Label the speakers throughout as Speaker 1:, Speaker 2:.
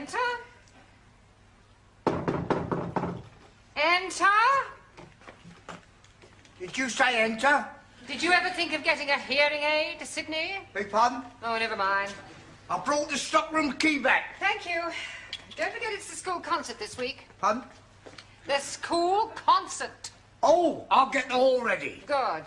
Speaker 1: enter? Enter?
Speaker 2: Did you say enter?
Speaker 1: Did you ever think of getting a hearing aid, Sydney?
Speaker 2: Beg pardon?
Speaker 1: Oh, never mind.
Speaker 2: I brought the stockroom key back.
Speaker 1: Thank you. Don't forget it's the school concert this week.
Speaker 2: Pardon?
Speaker 1: The school concert.
Speaker 2: Oh, I'll get it all ready.
Speaker 1: Good.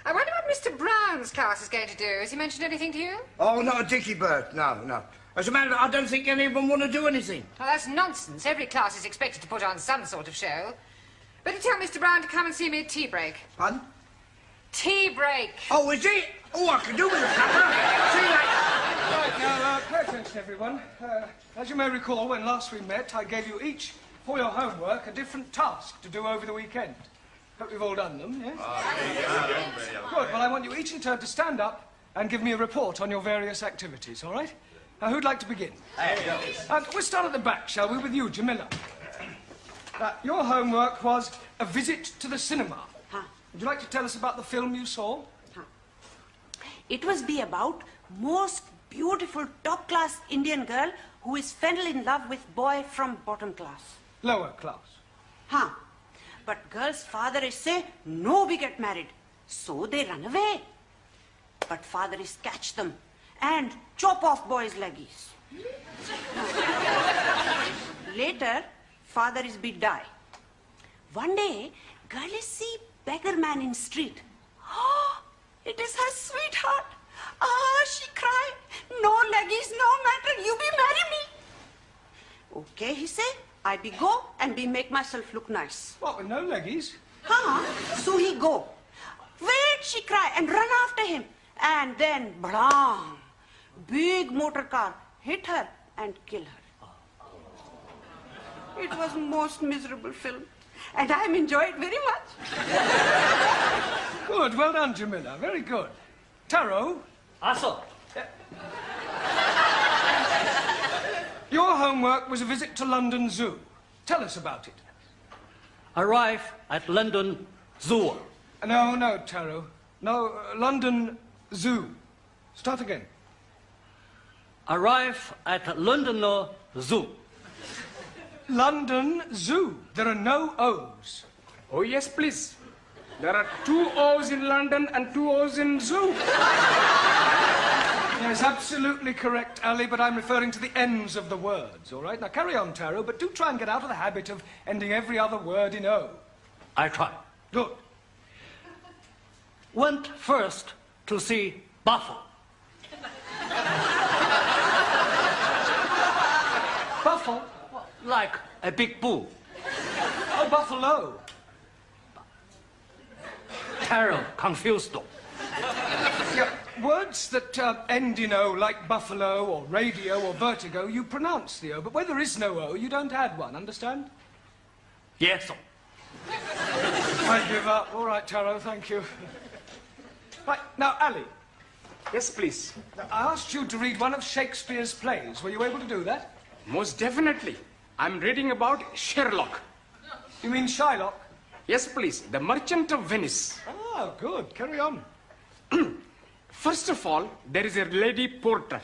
Speaker 1: I wonder what Mr. Brown's class is going to do. Has he mentioned anything to you?
Speaker 2: Oh, not a dicky bird. No, no. As a matter of fact, I don't think any of them want to do anything.
Speaker 1: Well, that's nonsense. Every class is expected to put on some sort of show. Better tell Mr. Brown to come and see me at tea break.
Speaker 2: Pardon?
Speaker 1: Tea break.
Speaker 2: Oh, is it? Oh, I can do with a supper. See you later.
Speaker 3: Right, now, pay attention, everyone. As you may recall, when last we met, I gave you each, for your homework, a different task to do over the weekend. Hope you've all done them, yes? Good. Well, I want you each in turn to stand up and give me a report on your various activities, all right? Now, who'd like to begin? We'll start at the back, shall we, with you, Jamila. Your homework was a visit to the cinema.
Speaker 4: Huh.
Speaker 3: Would you like to tell us about the film you saw?
Speaker 4: Huh. It was be about most beautiful top-class Indian girl who is fell in love with boy from bottom class.
Speaker 3: Lower class.
Speaker 4: Huh. But girl's father is say, no, we get married. So they run away. But father is catch them and chop off boy's leggies. Later, father is be die. One day, girl is see beggar man in street. Oh, it is her sweetheart. Ah, she cry. No leggies, no matter, you be marry me. Okay, he say, I be go and be make myself look nice.
Speaker 3: What, with no leggies?
Speaker 4: Huh? So he go. Wait, she cry and run after him. And then, blam, big motor car hit her and kill her. It was most miserable film. And I enjoyed very much.
Speaker 3: Good, well done, Jamila. Very good. Taro?
Speaker 5: Also.
Speaker 3: Your homework was a visit to London Zoo. Tell us about it.
Speaker 5: Arrive at London Zoo.
Speaker 3: No, Taro. No, London Zoo. Start again.
Speaker 5: Arrive at London Zoo.
Speaker 3: London Zoo. There are no O's.
Speaker 6: Oh, yes, please. There are 2 O's in London and 2 O's in Zoo.
Speaker 3: Yes, absolutely correct, Ali, but I'm referring to the ends of the words, all right? Now, carry on, Taro, but do try and get out of the habit of ending every other word in O.
Speaker 5: I try.
Speaker 3: Good.
Speaker 5: Went first to see Buffalo.
Speaker 3: Buffalo?
Speaker 5: Like a big bull.
Speaker 3: Oh, buffalo.
Speaker 5: Taro confused.
Speaker 3: Yeah, words that end in O, like buffalo or radio or vertigo, you pronounce the O, but where there is no O, you don't add one, understand?
Speaker 5: Yes.
Speaker 3: I give up. All right, Taro, thank you. Right, now, Ali.
Speaker 6: Yes, please.
Speaker 3: Now, I asked you to read one of Shakespeare's plays. Were you able to do that?
Speaker 6: Most definitely. I'm reading about Sherlock.
Speaker 3: You mean Shylock?
Speaker 6: Yes, please. The Merchant of Venice.
Speaker 3: Ah, good. Carry on.
Speaker 6: First of all, there is a lady porter.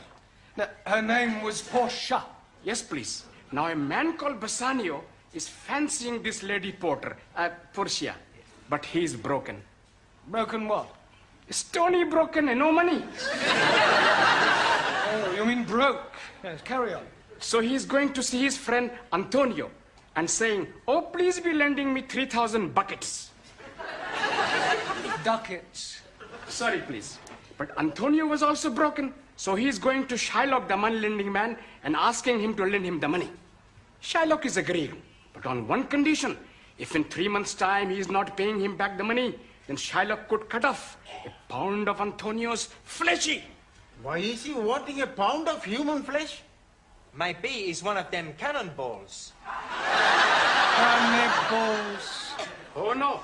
Speaker 3: Now, her name was Portia.
Speaker 6: Yes, please. Now, a man called Bassanio is fancying this lady porter, Portia. But he is broken.
Speaker 3: Broken what?
Speaker 6: Stony broken and no money.
Speaker 3: Oh, you mean broke. Yes, carry on.
Speaker 6: So he is going to see his friend Antonio and saying, oh, please be lending me 3,000 buckets.
Speaker 3: Ducats.
Speaker 6: Sorry, please. But Antonio was also broken, so he is going to Shylock, the money-lending man, and asking him to lend him the money. Shylock is agreeing, but on one condition. If in 3 months' time he is not paying him back the money, then Shylock could cut off a pound of Antonio's fleshy.
Speaker 7: Why is he wanting a pound of human flesh?
Speaker 8: My pay is one of them cannonballs.
Speaker 3: Cannonballs.
Speaker 6: Oh, no.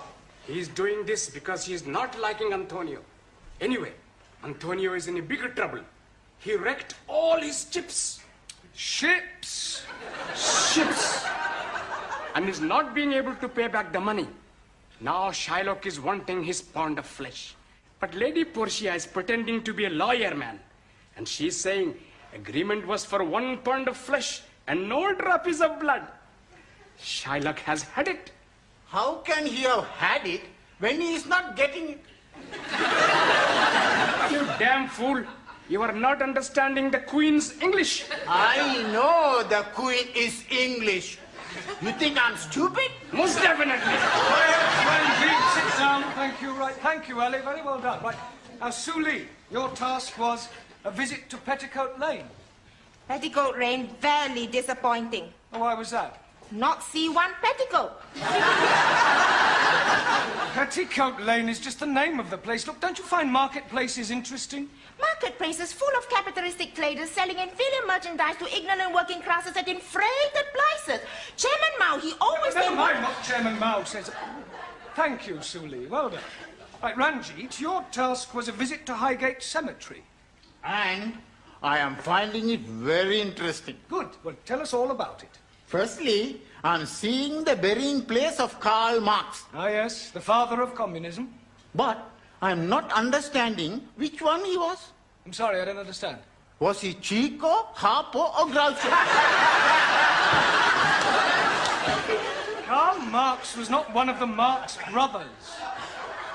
Speaker 6: He's doing this because he's not liking Antonio. Anyway, Antonio is in a bigger trouble. He wrecked all his chips.
Speaker 3: Ships.
Speaker 6: Ships. And is not being able to pay back the money. Now Shylock is wanting his pound of flesh. But Lady Portia is pretending to be a lawyer man. And she's saying agreement was for 1 pound of flesh and no drop is of blood. Shylock has had it.
Speaker 7: How can he have had it when he is not getting it?
Speaker 6: You damn fool. You are not understanding the Queen's English.
Speaker 7: I know the Queen is English. You think I'm stupid?
Speaker 6: Most definitely.
Speaker 3: Ranjit, sit down. Thank you. Right. Thank you, Ali. Very well done. Right. Now, Sue Lee, your task was a visit to Petticoat Lane.
Speaker 9: Petticoat Lane, very disappointing.
Speaker 3: Oh, why was that?
Speaker 9: Not see one petticoat.
Speaker 3: Petticoat Lane is just the name of the place. Look, don't you find marketplaces interesting?
Speaker 9: Marketplaces full of capitalistic traders selling inferior merchandise to ignorant working classes at inflated prices. Chairman Mao, he always...
Speaker 3: Never mind what Chairman Mao says. Thank you, Sue Lee. Well done. Right, Ranjit, your task was a visit to Highgate Cemetery.
Speaker 7: And I am finding it very interesting.
Speaker 3: Good. Well, tell us all about it.
Speaker 7: Firstly, I'm seeing the burying place of Karl Marx.
Speaker 3: Ah, yes, the father of communism.
Speaker 7: But I'm not understanding which one he was.
Speaker 3: I'm sorry, I don't understand.
Speaker 7: Was he Chico, Harpo, or Groucho?
Speaker 3: Karl Marx was not one of the Marx brothers.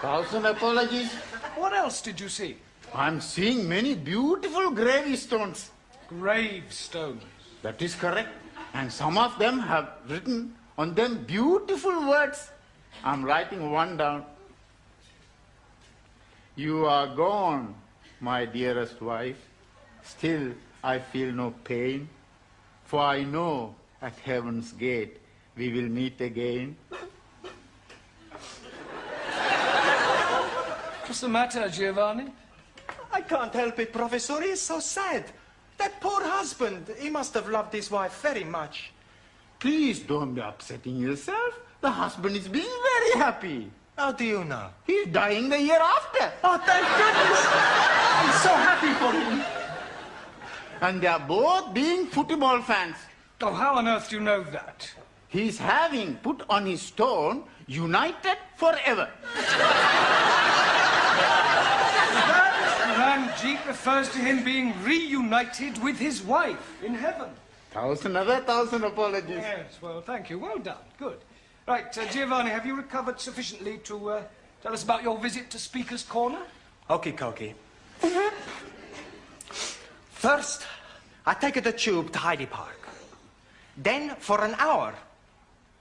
Speaker 7: 1,000 apologies.
Speaker 3: What else did you see?
Speaker 7: I'm seeing many beautiful gravestones.
Speaker 3: Gravestones.
Speaker 7: That is correct. And some of them have written on them beautiful words. I'm writing one down. You are gone, my dearest wife. Still, I feel no pain. For I know at heaven's gate we will meet again.
Speaker 3: What's the matter, Giovanni?
Speaker 8: I can't help it, Professor. He is so sad. That poor husband, he must have loved his wife very much.
Speaker 7: Please don't be upsetting yourself. The husband is being very happy.
Speaker 8: How do you know?
Speaker 7: He's dying the year after.
Speaker 8: Oh, thank goodness. I'm so happy for him.
Speaker 7: And they are both being football fans.
Speaker 3: Oh, how on earth do you know that?
Speaker 7: He's having put on his stone, united forever.
Speaker 3: Ranjit refers to him being reunited with his wife in heaven.
Speaker 7: 1,000 apologies.
Speaker 3: Yes, well, thank you. Well done. Good. Right, Giovanni, have you recovered sufficiently to tell us about your visit to Speaker's Corner?
Speaker 8: Okie dokie. First, I take the tube to Hyde Park. Then, for an hour,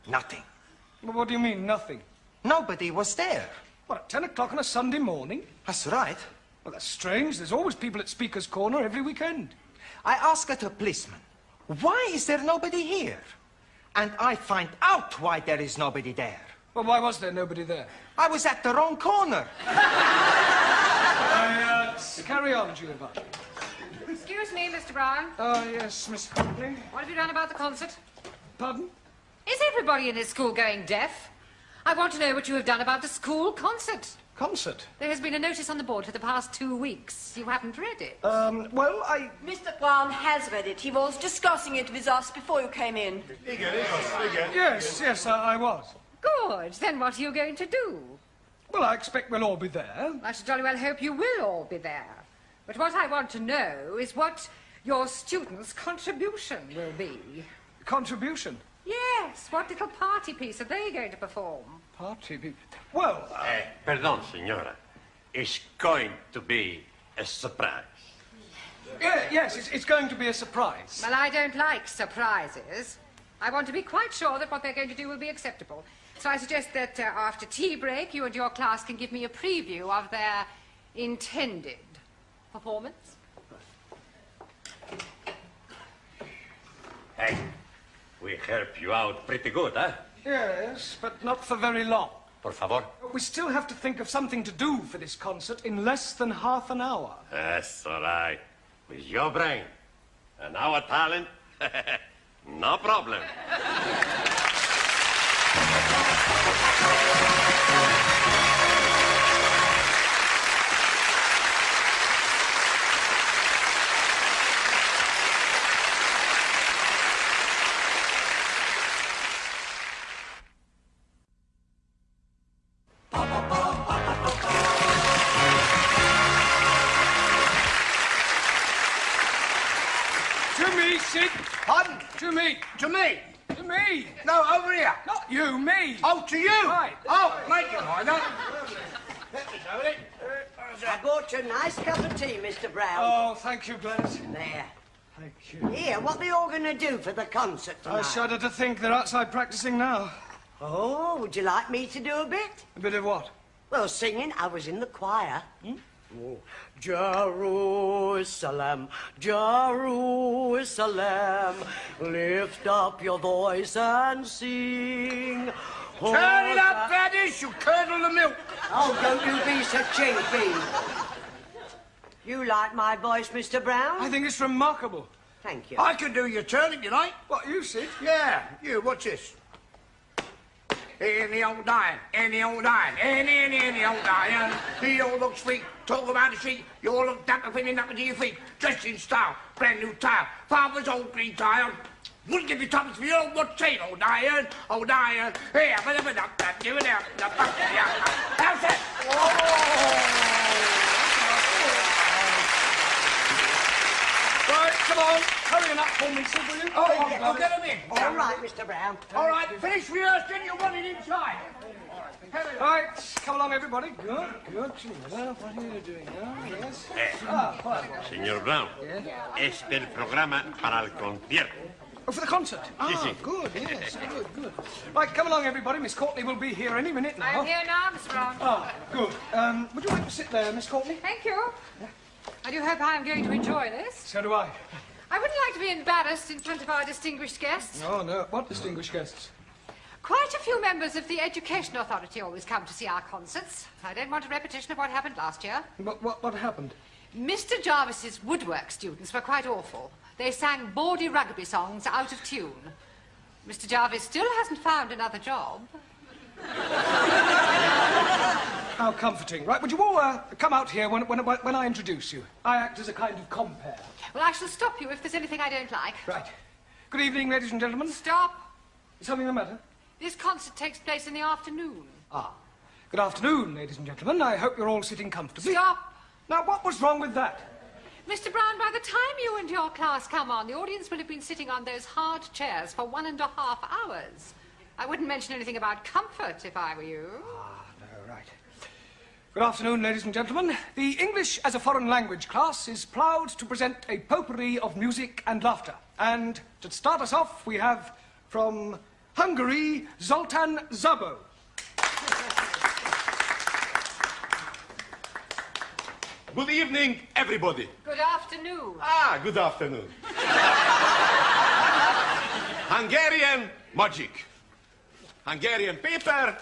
Speaker 8: nothing.
Speaker 3: Well, what do you mean, nothing?
Speaker 8: Nobody was there.
Speaker 3: What, at 10 o'clock on a Sunday morning?
Speaker 8: That's right.
Speaker 3: Well, that's strange. There's always people at Speaker's Corner every weekend.
Speaker 8: I asked the policeman, why is there nobody here? And I find out why there is nobody there.
Speaker 3: Well, why was there nobody there?
Speaker 8: I was at the wrong corner.
Speaker 3: Carry on, Giovanni.
Speaker 1: Excuse me, Mr. Brown.
Speaker 3: Oh, yes, Miss Huntley.
Speaker 1: What have you done about the concert?
Speaker 3: Pardon?
Speaker 1: Is everybody in this school going deaf? I want to know what you have done about the school concert.
Speaker 3: Concert?
Speaker 1: There has been a notice on the board for the past 2 weeks. You haven't read it.
Speaker 3: Well,
Speaker 10: Mr. Brown has read it. He was discussing it with us before you came in.
Speaker 3: Yes, I was.
Speaker 1: Good. Then what are you going to do?
Speaker 3: Well, I expect we'll all be there.
Speaker 1: I should jolly well hope you will all be there. But what I want to know is what your students' contribution will be.
Speaker 3: Contribution?
Speaker 1: Yes. What little party piece are they going to perform?
Speaker 3: Party piece? Well...
Speaker 11: Pardon, Signora. It's going to be a surprise.
Speaker 3: Yes, it's going to be a surprise.
Speaker 1: Well, I don't like surprises. I want to be quite sure that what they're going to do will be acceptable. So I suggest that after tea break, you and your class can give me a preview of their intended performance.
Speaker 11: Hey, we help you out pretty good, huh?
Speaker 3: Yes, but not for very long.
Speaker 11: Por favor.
Speaker 3: We still have to think of something to do for this concert in less than half an hour.
Speaker 11: That's all right. With your brain and our talent, no problem.
Speaker 3: To me, Sid.
Speaker 2: Pardon?
Speaker 3: To me.
Speaker 2: To me?
Speaker 3: To me.
Speaker 2: No, over here.
Speaker 3: Not you, me.
Speaker 2: Oh, to you?
Speaker 3: Right.
Speaker 2: Oh, make it mind that.
Speaker 12: I bought you a nice cup of tea, Mr. Brown.
Speaker 3: Oh, thank you, Gladys.
Speaker 12: There.
Speaker 3: Thank you.
Speaker 12: Here, what they all going to do for the concert tonight?
Speaker 3: I shudder to think they're outside practicing now.
Speaker 12: Oh, would you like me to do a bit?
Speaker 3: A bit of what?
Speaker 12: Well, singing. I was in the choir. Oh. Jerusalem, Jerusalem, lift up your voice and sing.
Speaker 2: Turn it up, Gladys, you curdle the milk.
Speaker 12: Oh, don't you be so cheeky. You like my voice, Mr. Brown?
Speaker 3: I think it's remarkable.
Speaker 12: Thank you.
Speaker 2: I can do your turn if you like.
Speaker 3: What, you, Sid?
Speaker 2: Yeah, you, watch this. In the old iron, in the old iron, in the old iron. He all looks sweet, talk about the street. You all look dapper, feeling up to your feet. Dressed in style, brand new tile. Father's old green tile. Wouldn't give you tuppence for your old what's saying, old iron, old iron. Here, give it out. How's that?
Speaker 3: Right, come on. Hurry up for me, Sid, will you?
Speaker 2: Oh, yeah, I'll get him in.
Speaker 12: All right, Mr. Brown.
Speaker 2: All right, finish rehearsing, you want it inside.
Speaker 3: Right, come along, everybody. Good, good. Well, what are you doing now? Yes.
Speaker 11: Señor Brown, es el programa para el concierto.
Speaker 3: Oh, for the concert?
Speaker 11: Sí, sí.
Speaker 3: Good, yes, good. Right, come along, everybody. Miss Courtney will be here any minute now.
Speaker 1: I'm here now, Mr. Brown.
Speaker 3: Ah, good. Would you like to sit there, Miss Courtney?
Speaker 1: Thank you. I do hope I'm going to enjoy this.
Speaker 3: So do I.
Speaker 1: I wouldn't like to be embarrassed in front of our distinguished guests.
Speaker 3: Oh, no. What distinguished guests?
Speaker 1: Quite a few members of the Education Authority always come to see our concerts. I don't want a repetition of what happened last year.
Speaker 3: What happened?
Speaker 1: Mr. Jarvis's woodwork students were quite awful. They sang bawdy rugby songs out of tune. Mr. Jarvis still hasn't found another job.
Speaker 3: How comforting. Right, would you all come out here when I introduce you? I act as a kind of compere.
Speaker 1: Well, I shall stop you if there's anything I don't like.
Speaker 3: Right. Good evening, ladies and gentlemen.
Speaker 1: Stop.
Speaker 3: Is something the matter?
Speaker 1: This concert takes place in the afternoon.
Speaker 3: Ah. Good afternoon, ladies and gentlemen. I hope you're all sitting comfortably.
Speaker 1: Stop.
Speaker 3: Now, what was wrong with that?
Speaker 1: Mr. Brown, by the time you and your class come on, the audience will have been sitting on those hard chairs for 1.5 hours. I wouldn't mention anything about comfort if I were you.
Speaker 3: Ah, no, right. Good afternoon, ladies and gentlemen. The English as a foreign language class is proud to present a potpourri of music and laughter. And to start us off, we have from Hungary, Zoltán Szabó.
Speaker 13: Good evening, everybody.
Speaker 1: Good afternoon.
Speaker 13: Ah, good afternoon. Hungarian magic. Hungarian paper.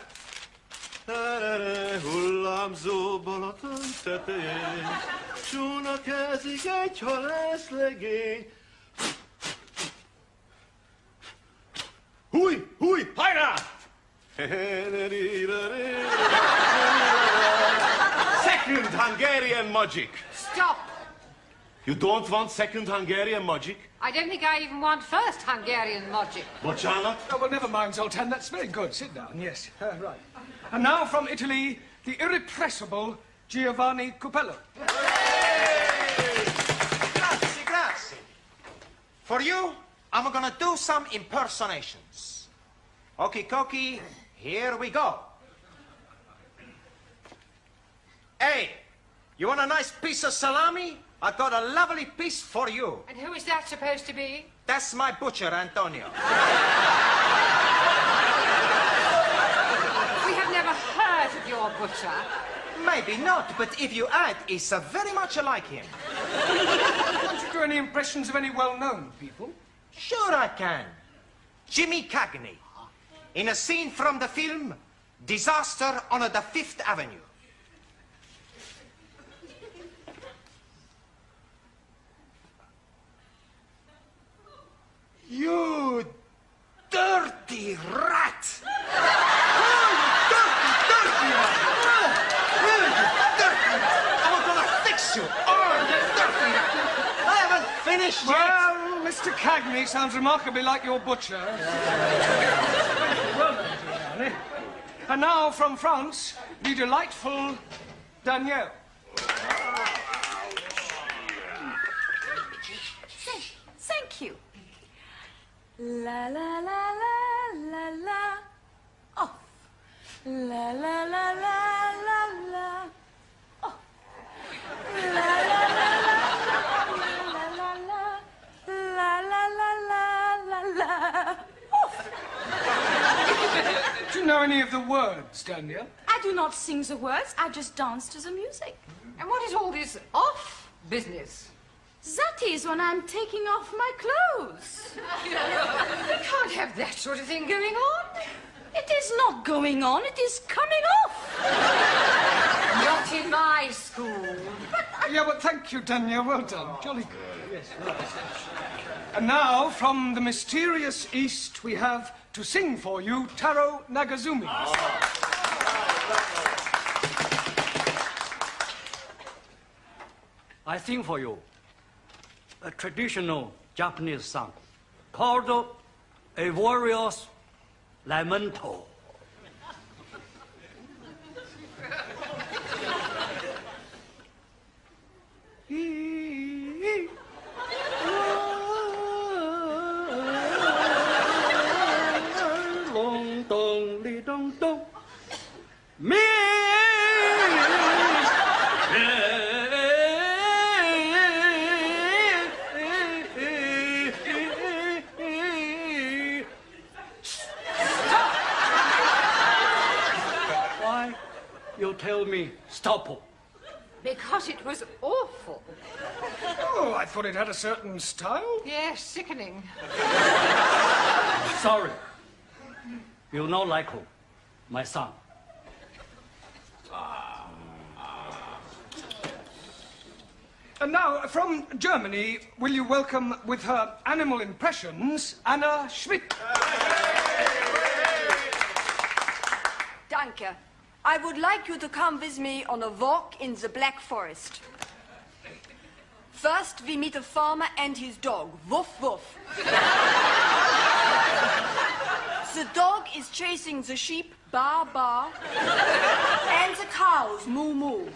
Speaker 13: Hullámzó Balaton tetején, csónakázik egy halászlegény. Húj, húj, hajrá! Second Hungarian magic.
Speaker 1: Stop.
Speaker 13: You don't want second Hungarian magic?
Speaker 1: I don't think I even want first Hungarian logic.
Speaker 13: Bocsánat?
Speaker 3: Oh, well, never mind, Zoltan. That's very good. Sit down, yes. Right. And now from Italy, the irrepressible Giovanni Cupello.
Speaker 8: Grazie, grazie. For you, I'm gonna do some impersonations. Okie dokie, here we go. Hey, you want a nice piece of salami? I got a lovely piece for you.
Speaker 1: And who is that supposed to be?
Speaker 8: That's my butcher, Antonio.
Speaker 1: We have never heard of your butcher.
Speaker 8: Maybe not, but if you add, it's very much like him.
Speaker 3: Can't you do any impressions of any well-known people?
Speaker 8: Sure I can. Jimmy Cagney, in a scene from the film Disaster on the Fifth Avenue. You dirty rat! Oh, you dirty rat! Dirty rat! I'm gonna fix you! Oh, you dirty rat! I haven't finished yet!
Speaker 3: Well, Mr. Cagney sounds remarkably like your butcher. Well done, Giovanni. And now from France, the delightful Danielle.
Speaker 9: Thank
Speaker 10: cue. La la la la la la. Off. La la la la la la. Off. La la la la la la la. La la la la la la. Off.
Speaker 3: Do you know any of the words, Daniel?
Speaker 10: I do not sing the words, I just dance to the music.
Speaker 1: And what is all this off business?
Speaker 10: That is when I'm taking off my clothes.
Speaker 1: You can't have that sort of thing going on.
Speaker 10: It is not going on, it is coming off.
Speaker 1: Not in my school.
Speaker 3: Yeah, but thank you, Daniel. Well done. Jolly good. Yes, right. And now, from the mysterious East, we have to sing for you Taro Nagazumi.
Speaker 5: I sing for you a traditional Japanese song called A Warrior's Lamento. Long dong li dong dong. Me. Why you tell me stop?
Speaker 1: Because it was awful.
Speaker 3: Oh, I thought it had a certain style.
Speaker 1: Yes, sickening.
Speaker 5: Sorry. You not like my son.
Speaker 3: And now, from Germany, will you welcome with her animal impressions, Anna Schmidt?
Speaker 10: Danke. I would like you to come with me on a walk in the Black Forest. First, we meet a farmer and his dog. Woof, woof. The dog is chasing the sheep, ba, ba, and the cows, moo, moo.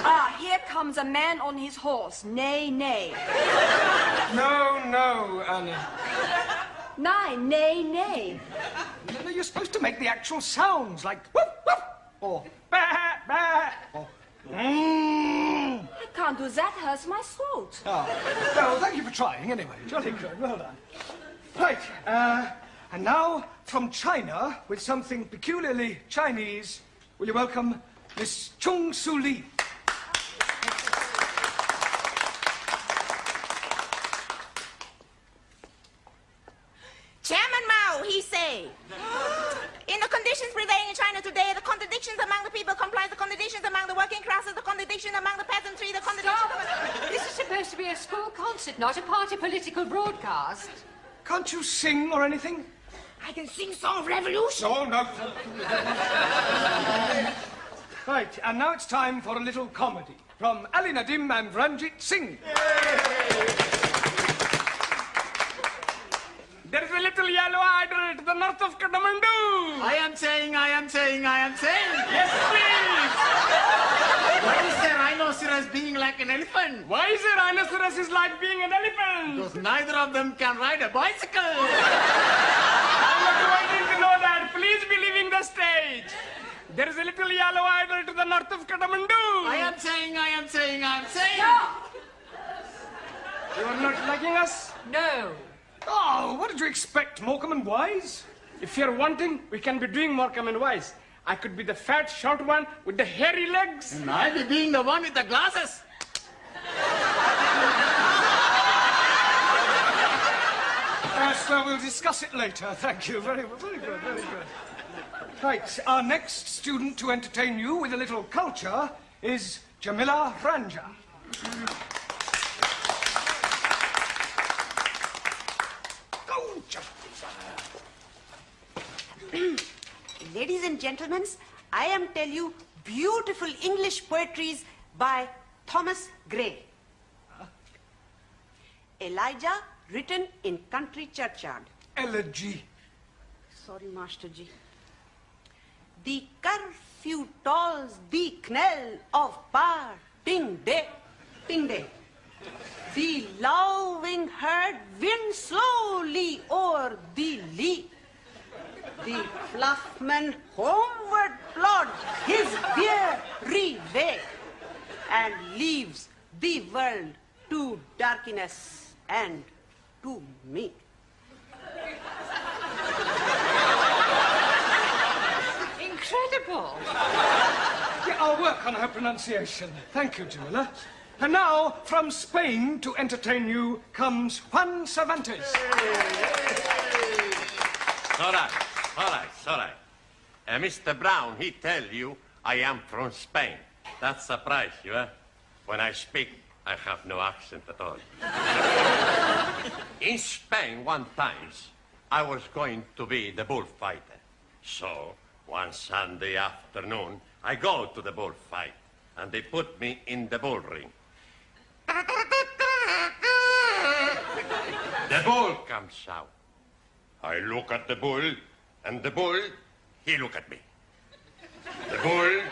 Speaker 10: Ah, here comes a man on his horse, neigh, neigh.
Speaker 3: No, no, Anna.
Speaker 10: Nein, neigh, neigh.
Speaker 3: No, you're supposed to make the actual sounds, like whoop, whoop, or bah, bah, or
Speaker 10: I can't do that, hurts my throat.
Speaker 3: Oh, well, thank you for trying, anyway. Jolly good, well done. Right, and now, from China, with something peculiarly Chinese, will you welcome Miss Chung Su Lee?
Speaker 9: Chairman Mao, he say, in the conditions prevailing in China today, the contradictions among the people comprise the contradictions among the working classes, the contradiction among the peasantry, the contradiction...
Speaker 1: This is supposed to be a school concert, not a party political broadcast.
Speaker 3: Can't you sing or anything?
Speaker 9: I can sing Song of Revolution.
Speaker 3: No, no. Right, and now it's time for a little comedy from Ali Nadim and Ranjit Singh.
Speaker 6: There's a little yellow idol to the north of Kathmandu.
Speaker 7: I am saying.
Speaker 6: Yes, please.
Speaker 7: Why is the rhinoceros being like an elephant?
Speaker 6: Why is a rhinoceros is like being an elephant?
Speaker 7: Because neither of them can ride a bicycle.
Speaker 6: I'm not wanting to know that. Please be leaving the stage. There is a little yellow idol to the north of Kathmandu.
Speaker 7: I am saying.
Speaker 10: Stop!
Speaker 3: You are not liking us?
Speaker 1: No.
Speaker 3: Oh, what did you expect, Morecambe and Wise?
Speaker 6: If you're wanting, we can be doing Morecambe and Wise. I could be the fat, short one with the hairy legs.
Speaker 7: And I'll be being the one with the glasses.
Speaker 3: Yes, well, we'll discuss it later. Thank you. Very good, very good. Right, our next student to entertain you with a little culture is Jamila Ranja. Oh,
Speaker 4: Ladies and gentlemen, I am tell you beautiful English poetries by Thomas Gray. Elijah, written in country churchyard.
Speaker 3: Elegy.
Speaker 4: Sorry, Master G. The curfew tolls the knell of parting day, ting day. The loving rustling herd wind slowly o'er the lea. The fluffman homeward plods his weary way and leaves the world to darkness and to me.
Speaker 1: Incredible.
Speaker 3: Yeah, I'll work on her pronunciation. Thank you, Jamila. And now, from Spain to entertain you comes Juan Cervantes.
Speaker 11: All right. Mr. Brown, he tell you I am from Spain. That surprise you, eh? When I speak, I have no accent at all. In Spain, one times, I was going to be the bullfighter. So, one Sunday afternoon, I go to the bullfight, and they put me in the bull ring. The bull comes out. I look at the bull, and the bull, he look at me. The bull,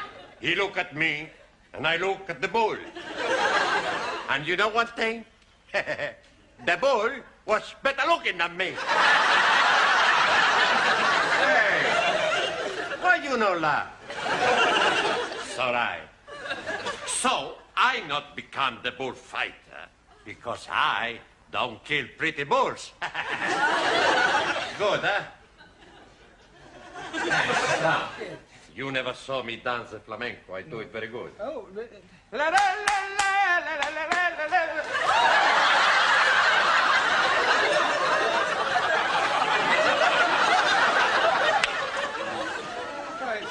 Speaker 11: he look at me, and I look at the bull. And you know one thing? The bull was better looking than me. Hey, why you no laugh? It's all right. So, I not become the bullfighter because I don't kill pretty bulls. Good, huh? Now, you never saw me dance the flamenco. I do it very good.
Speaker 3: Oh, la la la la la la la la la. Right.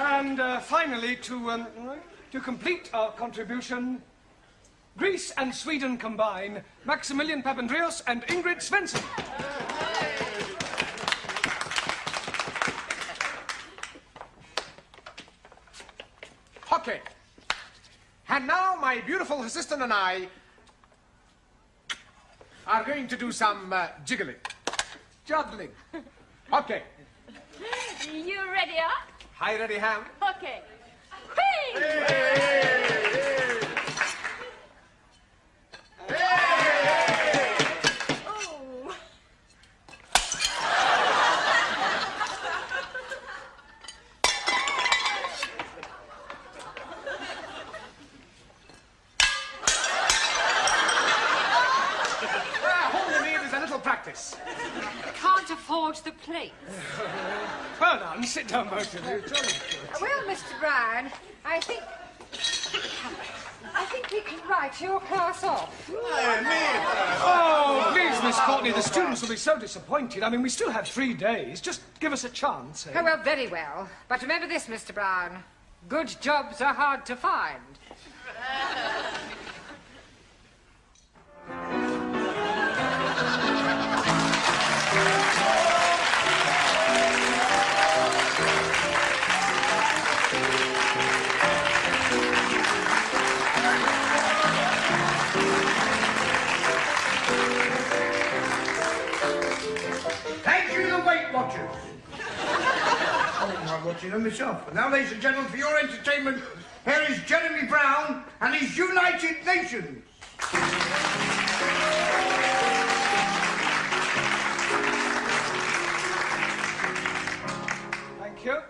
Speaker 3: And finally, to complete our contribution, Greece and Sweden combine, Maximilian Papandreou and Ingrid Svensson.
Speaker 8: Okay. And now my beautiful assistant and I are going to do some jiggling. Juggling. Okay.
Speaker 10: You ready, huh?
Speaker 8: Hi, ready, Ham?
Speaker 10: Okay. Whee! Oh.
Speaker 8: All you need is a little practice.
Speaker 1: Can't afford the plate.
Speaker 3: Well done. Sit down, both of you. Jolly good.
Speaker 1: Well, Mr. Brown, I think we can write your class off.
Speaker 3: Oh, please, Miss Courtney, the students will be so disappointed. I mean, we still have 3 days. Just give us a chance, eh?
Speaker 1: Oh, well, very well. But remember this, Mr. Brown. Good jobs are hard to find.
Speaker 2: Thank you, the Weight Watchers. Oh, I'm watching them myself. And now, ladies and gentlemen, for your entertainment, here is Jeremy Brown and his United Nations.
Speaker 3: Thank you.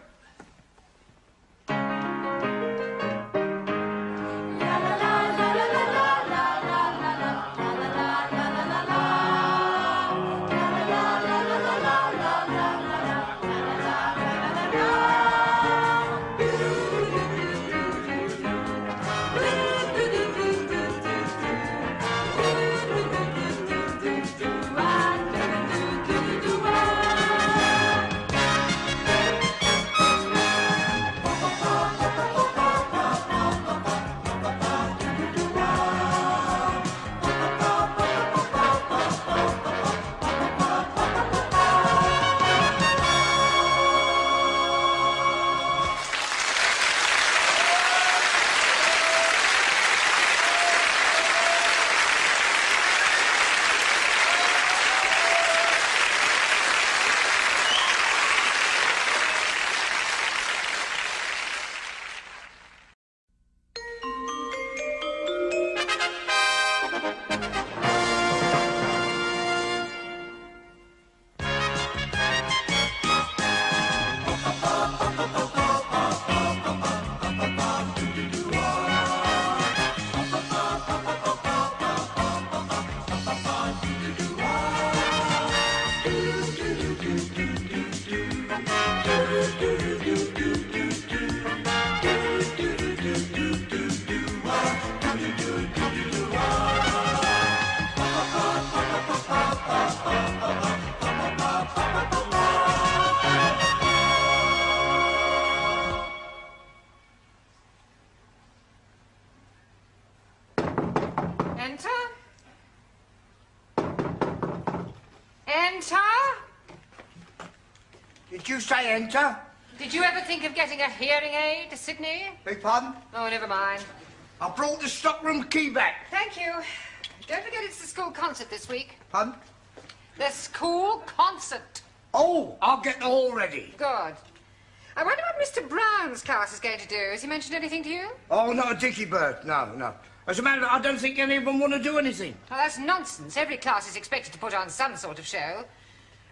Speaker 1: Enter?
Speaker 2: Did you say enter?
Speaker 1: Did you ever think of getting a hearing aid, Sydney?
Speaker 2: Beg pardon?
Speaker 1: Oh, never mind.
Speaker 2: I brought the stockroom key back.
Speaker 1: Thank you. Don't forget it's the school concert this week.
Speaker 2: Pardon?
Speaker 1: The school concert.
Speaker 2: Oh, I'll get the hall ready.
Speaker 1: Good. I wonder what Mr. Brown's class is going to do. Has he mentioned anything to you?
Speaker 2: Oh, not a dicky bird. No. As a matter of fact, I don't think any of them want to do anything.
Speaker 1: Well, that's nonsense. Every class is expected to put on some sort of show.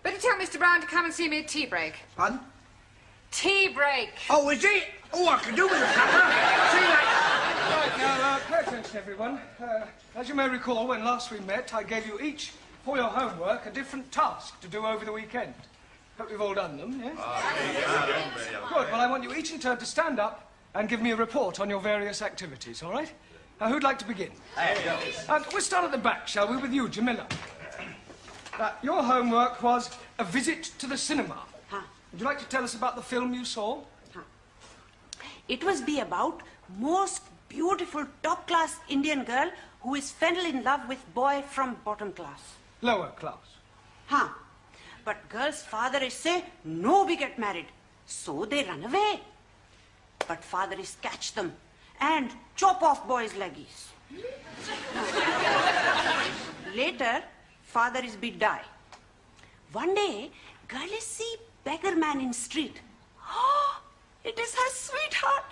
Speaker 1: Better tell Mr. Brown to come and see me at tea break.
Speaker 2: Pardon?
Speaker 1: Tea break.
Speaker 2: Oh, is it? Oh, I can do with a supper. See you later.
Speaker 3: Right, now, pay attention, everyone. As you may recall, when last we met, I gave you each, for your homework, a different task to do over the weekend. Hope you've all done them, yes? Good. Well, I want you each in turn to stand up and give me a report on your various activities, all right? Now, who'd like to begin? We'll start at the back, shall we, with you, Jamila. Your homework was a visit to the cinema. Would you like to tell us about the film you saw?
Speaker 4: It was be about most beautiful top-class Indian girl who is fell in love with boy from bottom class.
Speaker 3: Lower class.
Speaker 4: But girl's father is say, no, we get married. So they run away. But father is catch them and chop off boy's leggies. Later, father is be die. One day, girl is see beggar man in street. Oh, it is her sweetheart.